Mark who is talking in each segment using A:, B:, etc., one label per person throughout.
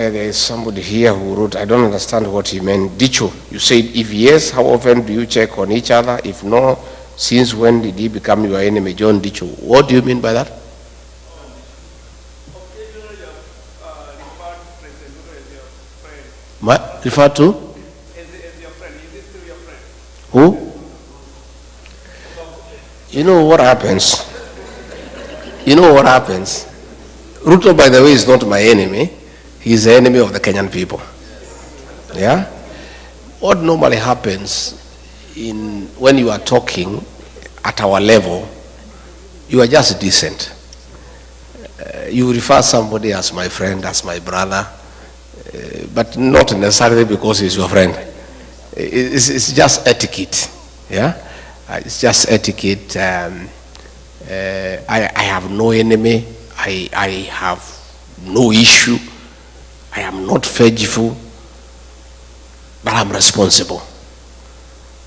A: There is somebody here who wrote, I don't understand what he meant. Dicho, you said, if yes, how often do you check on each other? If no, since when did he become your enemy? John Dicho. What do you mean by that? Refer to?
B: As your friend. Is this still your friend?
A: Who? You know what happens? You know what happens? Ruto, by the way, is not my enemy. He's the enemy of the Kenyan people. Yeah? What normally happens when you are talking at our level, you are just decent. You refer somebody as my friend, as my brother, but not necessarily because he's your friend. It's just etiquette. Yeah? It's just etiquette. I have no enemy. I have no issue. I am not vengeful, but I'm responsible.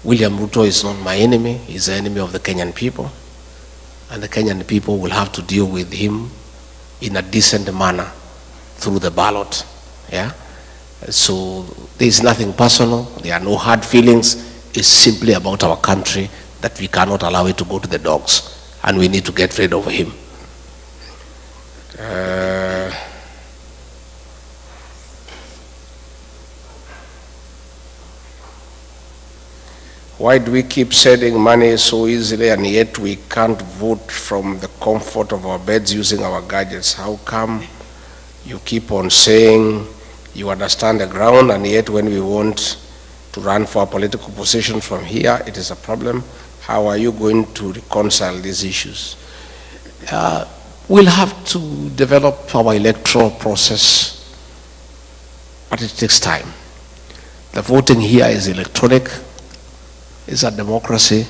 A: William Ruto is not my enemy. He's the enemy of the Kenyan people. And the Kenyan people will have to deal with him in a decent manner through the ballot. Yeah? So there is nothing personal. There are no hard feelings. It's simply about our country that we cannot allow it to go to the dogs. And we need to get rid of him. Why do we keep sending money so easily and yet we can't vote from the comfort of our beds using our gadgets? How come you keep on saying you understand the ground and yet when we want to run for a political position from here, it is a problem? How are you going to reconcile these issues? We'll have to develop our electoral process, but it takes time. The voting here is electronic. It's a democracy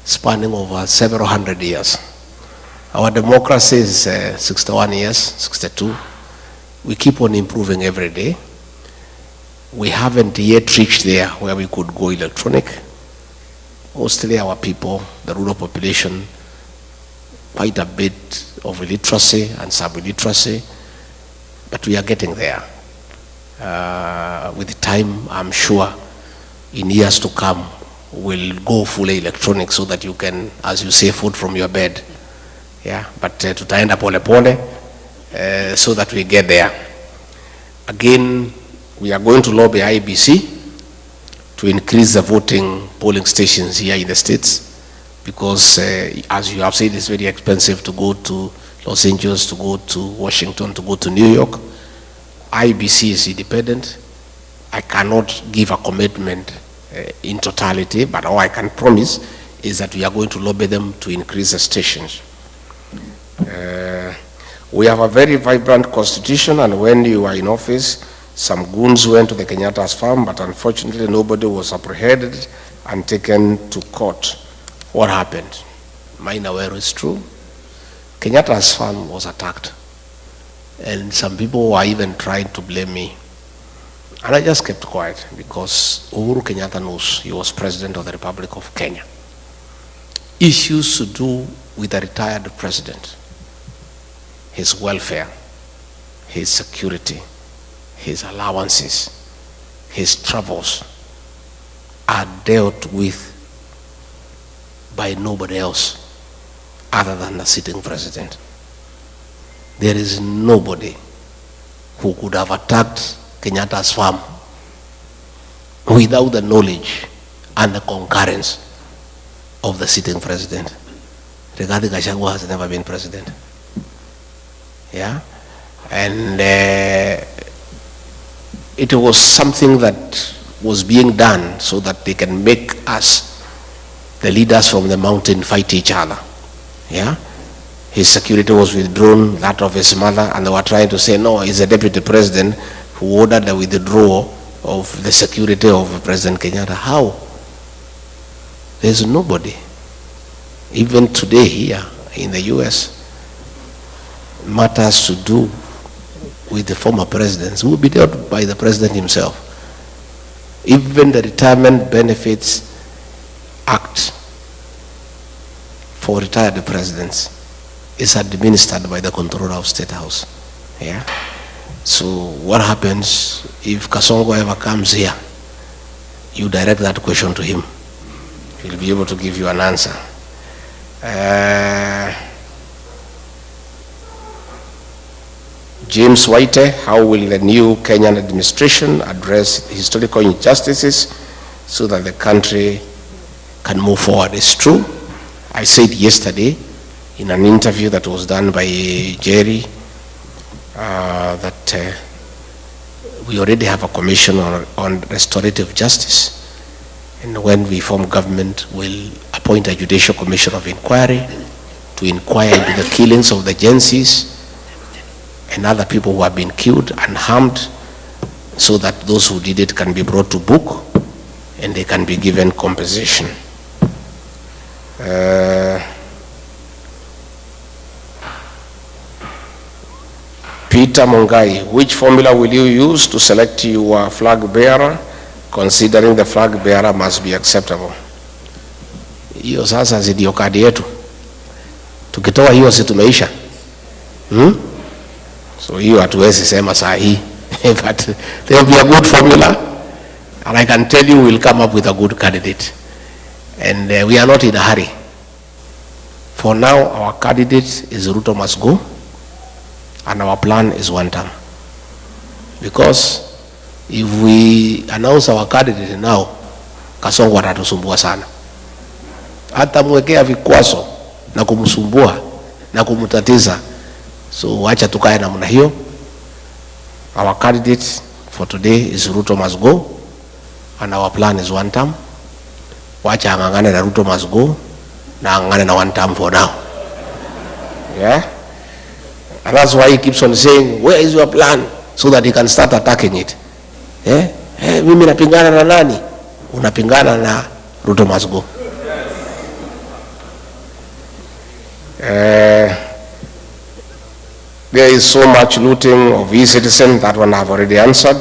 A: spanning over several hundred years. Our democracy is 61 years, 62. We keep on improving every day. We haven't yet reached there where we could go electronic. Mostly our people, the rural population, quite a bit of illiteracy and sub-illiteracy, but we are getting there. With the time, I'm sure, in years to come, we'll go fully electronic so that you can, as you say, vote from your bed. Yeah, but tutaenda pole pole so that we get there. Again, we are going to lobby IBC to increase the voting polling stations here in the states because, as you have said, it's very expensive to go to Los Angeles, to go to Washington, to go to New York. IBC is independent. I cannot give a commitment in totality, but all I can promise is that we are going to lobby them to increase the stations. We have a very vibrant constitution, and when you were in office, some goons went to the Kenyatta's farm, but unfortunately nobody was apprehended and taken to court. What happened? Minawero is true. Kenyatta's farm was attacked, and some people were even trying to blame me. And I just kept quiet because Uhuru Kenyatta knows he was president of the Republic of Kenya. Issues to do with a retired president, his welfare, his security, his allowances, his travels are dealt with by nobody else other than the sitting president. There is nobody who could have attacked Kenyatta's farm without the knowledge and the concurrence of the sitting president. Rigathi Gachagua has never been president. Yeah? And it was something that was being done so that they can make us, the leaders from the mountain, fight each other. Yeah? His security was withdrawn, that of his mother, and they were trying to say, no, he's the deputy president who ordered the withdrawal of the security of President Kenyatta. How? There's nobody. Even today here in the US, matters to do with the former presidents will be dealt by the president himself. Even the Retirement Benefits Act for retired presidents is administered by the Controller of State House. Yeah? So what happens if Kasongo ever comes here? You direct that question to him. He'll be able to give you an answer. James White, how will the new Kenyan administration address historical injustices so that the country can move forward? It's true. I said yesterday in an interview that was done by Jerry that we already have a commission on restorative justice. And when we form government, we'll appoint a judicial commission of inquiry to inquire into the killings of the Gensis and other people who have been killed and harmed, so that those who did it can be brought to book and they can be given compensation. Peter Mungai, which formula will you use to select your flag bearer, considering the flag bearer must be acceptable? Hiyo sasa ndio kadi yetu. Tukitoa hiyo si tumeisha. So hiyo hatuwezi sema saa hii. But there will be a good formula, and I can tell you we'll come up with a good candidate. And we are not in a hurry. For now, our candidate is Ruto must go, and our plan is one term. Because if we announce our candidate now, Kasongo atatusumbua sana. Hata mwekea vikwazo na kumsumbua na kumutatiza. So wacha tukae namna hiyo. Our candidate for today is Ruto must go, and our plan is one term. Wacha angangane na Ruto must go, na angangane na one term for now. Yeah? And that's why he keeps on saying, where is your plan? So that he can start attacking it. Yeah? Mimi napingana na nani? Unapingana na Ruto must go. There is so much looting of e-citizen, that one I've already answered.